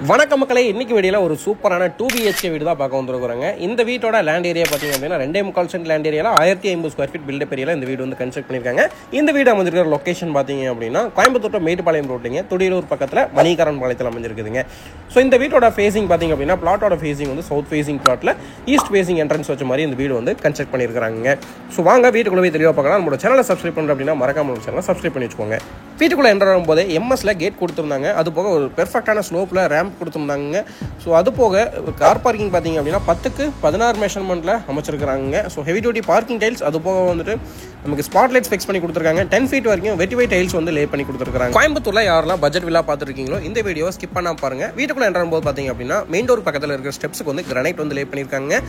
வணக்கம் மக்களே, இன்னைக்கு வீடியோல ஒரு சூப்பரான 2BHK வீடு தான் பார்க்க வந்துருக்காங்க. இந்த வீட்டோட லேண்ட் ஏரியா பார்த்தீங்க அப்படின்னா 2.25 சென்ட் லேண்ட் ஏரியால 1500 ஸ்கொயர் ஃபீட் பில்டப் ஏரியால இந்த வீடு வந்து கன்ஸ்ட்ரக்ட் பண்ணிருக்காங்க. இந்த வீடு அமைஞ்சிருக்கிற லொகேஷன் பார்த்தீங்க அப்படின்னா கோயம்புத்தூர் மேட்டுப்பாளையம் ரோட்டுங்க, துடியலூர் பக்கத்தில் மணிகரன் பாளையத்தில் அமைஞ்சிருக்குதுங்க. ஸோ இந்த வீட்டோட ஃபேசிங் பார்த்தீங்க அப்படின்னா பிளாட்டோட ஃபேசிங் வந்து சவுத் ஃபேசிங் பிளாட்டில் ஈஸ்ட் ஃபேசிங் என்ட்ரன்ஸ் வச்ச மாதிரி இந்த வீடு வந்து கன்ஸ்ட்ரக்ட் பண்ணியிருக்காங்க. ஸோ வாங்க வீட்டுக்குள்ள போய் தெளிவாக பார்க்கலாம். நம்மளோட சேனலை சப்ஸ்கிரைப் பண்ணுறோம் அப்படின்னா மறக்காம சேனலை சப்ஸ்கிரைப் பண்ணி வச்சுக்கோங்க. வீட்டுக்குள்ளே என்ட்ரு ஆகும்போது எம்எஸ்ல கேட் கொடுத்துருந்தாங்க. அது போக ஒரு பெர்ஃபெக்டான ஸ்லோப்பில் ரேம்ப் கொடுத்துருந்தாங்க. ஸோ அது போக கார் பார்க்கிங் பார்த்தீங்க அப்படின்னா 10க்கு 16 மெஷர்மெண்ட்டில் அமைச்சிருக்காங்க. So heavy duty parking tiles, அது போக வந்துட்டு நமக்கு ஸ்பாட் லைட்ஸ் ஃபிக்ஸ் பண்ணி கொடுத்துருக்காங்க. 10 ஃபீட் வரைக்கும் வெட்டிவை டைல்ஸ் வந்து லே பண்ணி கொடுத்துருக்காங்க. கோயம்புத்தூர்ல யாரெல்லாம் பட்ஜெட் வில்லா பார்த்துருக்கீங்களோ இந்த வீடியோ ஸ்கிப் பண்ணா பாருங்க. வீட்டுக்குள்ள என்ட்ரு போது பார்த்தீங்க அப்படின்னா மெயின் டோர் பக்கத்தில் இருக்கிற ஸ்டெப்ஸுக்கு வந்து கிரானைட் வந்து லே பண்ணியிருக்காங்க.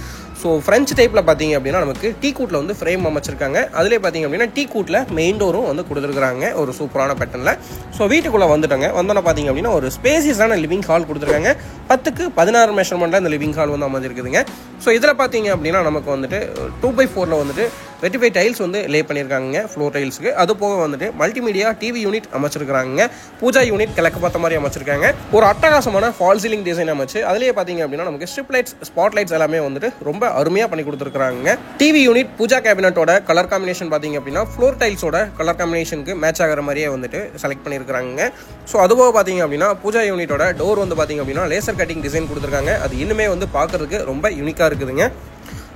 ஸோ ஃப்ரெஞ்ச் டைப்ல பார்த்தீங்க அப்படின்னா நமக்கு டீ கூட்ல வந்து ஃப்ரேம் அமைச்சிருக்காங்க. அதுலேயே பார்த்தீங்க அப்படின்னா டீ கூட்ல மெயின் டோரும் வந்து கொடுத்துருக்காங்க ஒரு சூப்பரான பேட்டர்ல. ஸோ வீட்டுக்குள்ள வந்துட்டாங்க. வந்தோன்னா பார்த்தீங்க அப்படின்னா ஒரு ஸ்பேசியஸான லிவிங் ஹால் கொடுத்துருக்காங்க. 10க்கு 16 மெஷர்மெண்ட்டில் இந்த லிவிங் ஹால் வந்து அமைஞ்சிருக்குதுங்க. ஸோ இதில் பார்த்தீங்க அப்படின்னா நமக்கு வந்துட்டு 2x4 வந்துட்டு வெட்டிஃபை டைல்ஸ் வந்து லே பண்ணியிருக்காங்க ஃப்ளோர் டைல்ஸுக்கு. அது போக வந்துட்டு மல்டிமீடியா டிவி யூனிட் அமைச்சிருக்காங்க. பூஜா யூனிட் கிழக்கு பார்த்த மாதிரி அமைச்சிருக்காங்க. ஒரு அட்டகாசமான ஃபால் சீலிங் டிசைன் அமைச்சு அதுலேயே பார்த்தீங்க அப்படின்னா நமக்கு ஸ்ட்ரிப் லைட்ஸ், ஸ்பாட் லைட்ஸ் எல்லாமே வந்துட்டு ரொம்ப அருமையாக பண்ணி கொடுத்துருக்காங்க. டிவி யூனிட் பூஜா கேபினட்டோட கலர் காம்பினேஷன் பார்த்தீங்க அப்படின்னா ஃப்ளோர் டைல்ஸோட கலர் காம்பினேஷனுக்கு மேட்ச் ஆகிற மாதிரியே வந்துட்டு செலக்ட் பண்ணியிருக்காங்க. ஸோ அதுபோக பார்த்தீங்க அப்படின்னா பூஜா யூனிட்டோட டோர் வந்து பார்த்தீங்க அப்படின்னா லேசர் கட்டிங் டிசைன் கொடுத்துருக்காங்க. அது இன்னுமே வந்து பார்க்கறதுக்கு ரொம்ப யூனிக்காக இருக்குதுங்க.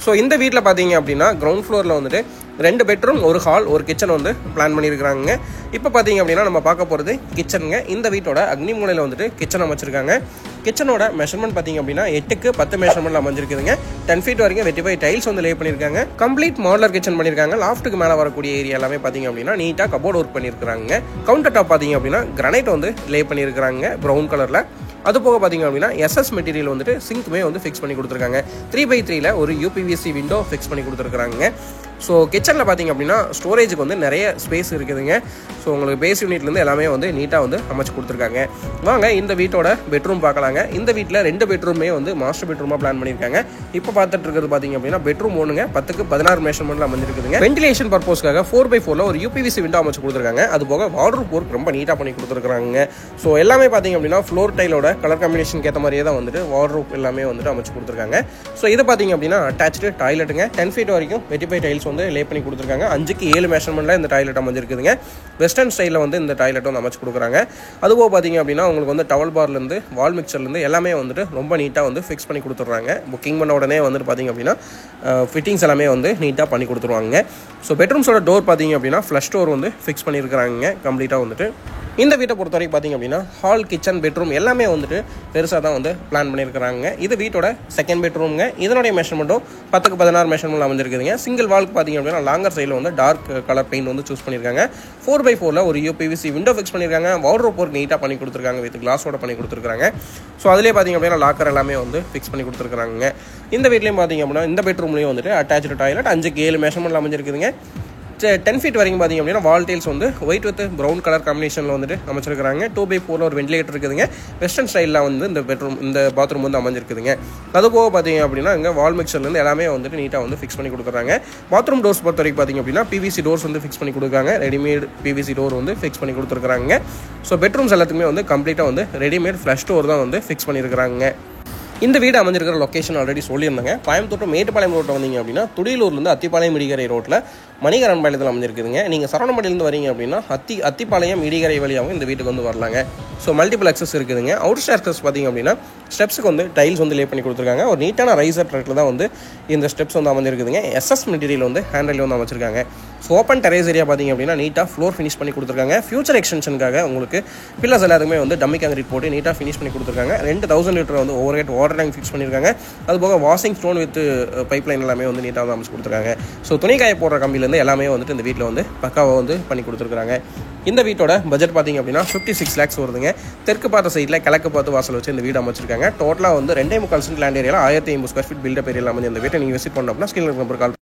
ஸோ இந்த வீட்டில் பார்த்தீங்க அப்படின்னா கிரவுண்ட் ஃப்ளோரில் வந்துட்டு 2 பெட்ரூம், ஒரு ஹால், ஒரு கிச்சன் வந்து பிளான் பண்ணியிருக்காங்க. இப்போ பார்த்தீங்க அப்படின்னா நம்ம பார்க்க போகிறது கிச்சனுங்க. இந்த வீட்டோட அக்னி மூலையில் வந்துட்டு கிச்சன் அமைச்சிருக்காங்க. கிச்சனோட மெஷர்மெண்ட் பார்த்தீங்க அப்படின்னா 8க்கு 10 மெஷர்மெண்ட் அமைஞ்சிருக்குதுங்க. 10 ஃபீட் வரைக்கும் வெட்டிஃபை டைல்ஸ் வந்து லே பண்ணியிருக்காங்க. கம்ப்ளீட் மாடலர் கிச்சன் பண்ணியிருக்காங்க. லாஃப்ட்டுக்கு மேலே வரக்கூடிய ஏரியா எல்லாமே பார்த்தீங்க அப்படின்னா நீட்டாக கபோர்ட் ஒர்க் பண்ணியிருக்காங்க. கவுண்டர் டாப் பார்த்தீங்க அப்படின்னா கிரானைட் வந்து லே பண்ணியிருக்காங்க ப்ரௌன் கலரில். அது போக பார்த்தீங்க அப்படின்னா எஸ்எஸ் மெட்டீரியல் வந்துட்டு சிங்க்குமே வந்து ஃபிக்ஸ் பண்ணி கொடுத்துருக்காங்க. 3x3ல ஒரு யூபிவிசி விண்டோ ஃபிக்ஸ் பண்ணி கொடுத்துருக்காங்க. ஸோ கிச்சனில் பார்த்தீங்க அப்படின்னா ஸ்டோரேஜுக்கு வந்து நிறைய ஸ்பேஸ் இருக்குதுங்க. ஸோ உங்களுக்கு பேஸ் யூனிட்லேருந்து எல்லாமே வந்து நீட்டாக வந்து அமைச்சு கொடுத்துருக்காங்க. வாங்க இந்த வீட்டோட பெட்ரூம் பார்க்கலாங்க. இந்த வீட்டில் 2 பெட்ரூமே வந்து மாஸ்டர் பெட்ரூமாக பிளான் பண்ணியிருக்காங்க. இப்போ பார்த்துட்டு இருக்கிறது பார்த்தீங்க அப்படின்னா பெட்ரூம் 1ங்க, 10க்கு 16 மெஷர்மெண்ட்டில் அமைஞ்சிருக்குதுங்க. வென்டிலேஷன் பர்பஸ்க்காக 4x4ல ஒரு யூபிவிசி விண்டோ அமைச்சு கொடுத்துருக்காங்க. அது போக வார்ட்ரோப் ஒர்க் ரொம்ப நீட்டாக பண்ணி கொடுத்துருக்காங்க. ஸோ எல்லாமே பார்த்தீங்க அப்படின்னா ஃப்ளோர் டைலோட கலர் காம்பினேஷனுக்கு ஏற்ற மாதிரியே தான் வந்துட்டு வார்ட்ரோப் எல்லாமே வந்துட்டு அமைச்சு கொடுத்துருக்காங்க. ஸோ இது பார்த்தீங்க அப்படின்னா அட்டாச்சு டாய்லெட்டுங்க. 10 ஃபீட் வரைக்கும் வெட்டிஃபை டைல்ஸ் வந்து லே பண்ணி கொடுத்துருக்காங்க. 5க்கு 7 மெஷர்மெண்ட்டில் இந்த டாய்லெட் அமைஞ்சிருக்குதுங்க. வெஸ்டர்ன் ஸ்டைலில் வந்து இந்த டாய்லெட் வந்து அமைச்சு கொடுக்குறாங்க. அதுபோக பார்த்தீங்க அப்படின்னா உங்களுக்கு வந்து டவல் பார்லேருந்து வால் மிக்சர்லேருந்து எல்லாமே வந்துட்டு ரொம்ப நீட்டாக வந்து ஃபிக்ஸ் பண்ணி கொடுத்துட்றாங்க. புக்கிங் பண்ண உடனே வந்துட்டு பார்த்தீங்க அப்படின்னா ஃபிட்டிங்ஸ் எல்லாமே வந்து நீட்டாக பண்ணி கொடுத்துருவாங்க. ஸோ பெட்ரூம்ஸோட டோர் பார்த்தீங்க அப்படின்னா ஃப்ளஷ் டோர் வந்து ஃபிக்ஸ் பண்ணியிருக்கிறாங்க கம்ப்ளீட்டாக வந்துட்டு. இந்த வீட்டை பொறுத்த வரைக்கும் பார்த்தீங்க அப்படின்னா ஹால், கிச்சன், பெட்ரூம் எல்லாமே வந்துட்டு பெருசாக தான் வந்து பிளான் பண்ணியிருக்கிறாங்க. இது வீட்டோட செகண்ட் பெட்ரூம்ங்க. இதனுடைய மெஷர்மெண்ட்டும் 10க்கு 16 மெஷர்மெண்ட் அமைஞ்சிருக்குதுங்க. சிங்கிள் வால்க்கு பார்த்தீங்க அப்படின்னா லாங்கர் சைடில் வந்து டார்க் கலர் பெயிண்ட் வந்து சூஸ் பண்ணியிருக்காங்க. 4x4ல ஒரு யூபிவிசி விண்டோ ஃபிக்ஸ் பண்ணியிருக்காங்க. வார்ட்ரோப் ஒர்க் நீட்டாக பண்ணி கொடுத்துருக்காங்க. வித் கிளாஸோட பண்ணி கொடுத்துருக்காங்க. ஸோ அதிலே பார்த்தீங்க அப்படின்னா லாக்கர் எல்லாமே வந்து ஃபிக்ஸ் பண்ணி கொடுத்துருக்காங்க. இந்த வீட்லேயும் பார்த்தீங்க அப்படின்னா இந்த பெட்ரூம்லேயும் வந்துட்டு அட்டாச்சு டாய்லெட் 5க்கு 7 மெஷர்மெண்ட் அமைஞ்சிருக்குதுங்க. 10 ஃபீட் வரைக்கும் பார்த்தீங்க அப்படின்னா வால் டைல்ஸ் வந்து ஒயிட் வித் ப்ரௌன் கலர் காம்பினேஷனில் வந்துட்டு அமைச்சிருக்காங்க. 2x4ல ஒரு வென்டிலேட்டர் இருக்குதுங்க. வெஸ்டர்ன் ஸ்டைலில் வந்து இந்த பாத்ரூம் வந்து அமைஞ்சிருக்குதுங்க. அது போக பார்த்தீங்க அப்படின்னா இங்கே வால் மிக்சர்லேருந்து எல்லாமே வந்துட்டு நீட்டாக வந்து ஃபிக்ஸ் பண்ணி கொடுக்குறாங்க. பாத்ரூம் டோர்ஸ் பொறுத்த வரைக்கும் பார்த்தீங்க அப்படின்னா பிவிசி டோர்ஸ் வந்து ஃபிக்ஸ் பண்ணி கொடுக்குறாங்க. ரெடிமேட் பிவிசி டோர் வந்து ஃபிக்ஸ் பண்ணி கொடுத்துருக்காங்க. ஸோ பெட்ரூம்ஸ் எல்லாத்துக்குமே வந்து கம்ப்ளீட்டாக வந்து ரெடிமேட் ஃப்ளஷ் டோர் தான் வந்து ஃபிக்ஸ் பண்ணியிருக்காங்க. இந்த வீடு அமைஞ்சிருக்கிற லொக்கேஷன் ஆல்ரெடி சொல்லியிருந்தாங்க. கோயம்புத்தூர் மேட்டுப்பாளையம் ரோட்டில் வந்தீங்க அப்படின்னா துடியலூர்லேருந்து அத்திப்பாளையம் இடிகரை ரோட்டில் மணிகரன் பாளையத்தில் அமைஞ்சிருக்குதுங்க. நீங்கள் சரவணம்பட்டியிலேருந்து வரீங்க அப்படின்னா அத்திப்பாளையம் இடிகரை வழியாகவும் இந்த வீட்டுக்கு வந்து வரலாங்க. ஸோ மல்டிபிள் அக்சஸ் இருக்குதுங்க. அவுட் ஸ்டேர்ஸ் பார்த்தீங்க அப்படின்னா ஸ்டெப்ஸுக்கு வந்து டைல்ஸ் வந்து லே பண்ணி கொடுத்துருக்காங்க. ஒரு நீட்டான ரைசர் ட்ரக்கில் தான் வந்து இந்த ஸ்டெப்ஸ் வந்து அமைஞ்சிருக்குதுங்க. எஸ்எஸ் மெட்டீரியல் வந்து ஹேண்டில் வந்து அமைச்சிருக்காங்க. ஸோ ஓப்பன் டெரேஸ் ஏரியா பார்த்தீங்க அப்படின்னா நீட்டாக ஃப்ளோர் ஃபினிஷ் பண்ணி கொடுத்துருக்காங்க. ஃபியூச்சர் எக்ஸ்டென்ஷனுக்காக உங்களுக்கு பில்லர்ஸ் எல்லாத்துக்குமே வந்து டம்மி காங்கிரீட் போட்டு நீட்டாக ஃபினிஷ் பண்ணி கொடுத்துருக்காங்க. 2000 லிட்டர் வந்து over head water tank fix பண்ணியிருக்காங்க. அது போக washing stone with pipe line எல்லாமே வந்து நீட்டாக வந்து அமைச்சு கொடுத்துருக்காங்க. ஸோ துணி காய போடுற கம்பியிலேருந்து எல்லாமே வந்துட்டு இந்த வீட்டில் வந்து பக்காவாக வந்து பண்ணி கொடுத்துருக்காங்க. இந்த வீட்டோட பட்ஜெட் பார்த்தீங்க அப்படின்னா 56 lakhs வருதுங்க. தெற்கு பார்த்த சைடில் கிழக்கு பார்த்து வாசல் வச்சு இந்த வீடு அமைச்சிருக்காங்க. டோட்டலாக வந்து 2.25 சென்ட் லேண்ட் ஏரியாவில் 1500 ஸ்கொயர் ஃபீட் பில்டப் ஏரியாவில் அமைஞ்ச இந்த வீட்டை நீங்கள் விசிட் பண்ணோம் அப்படின்னா ஸ்கிரீன் நம்பர் கால்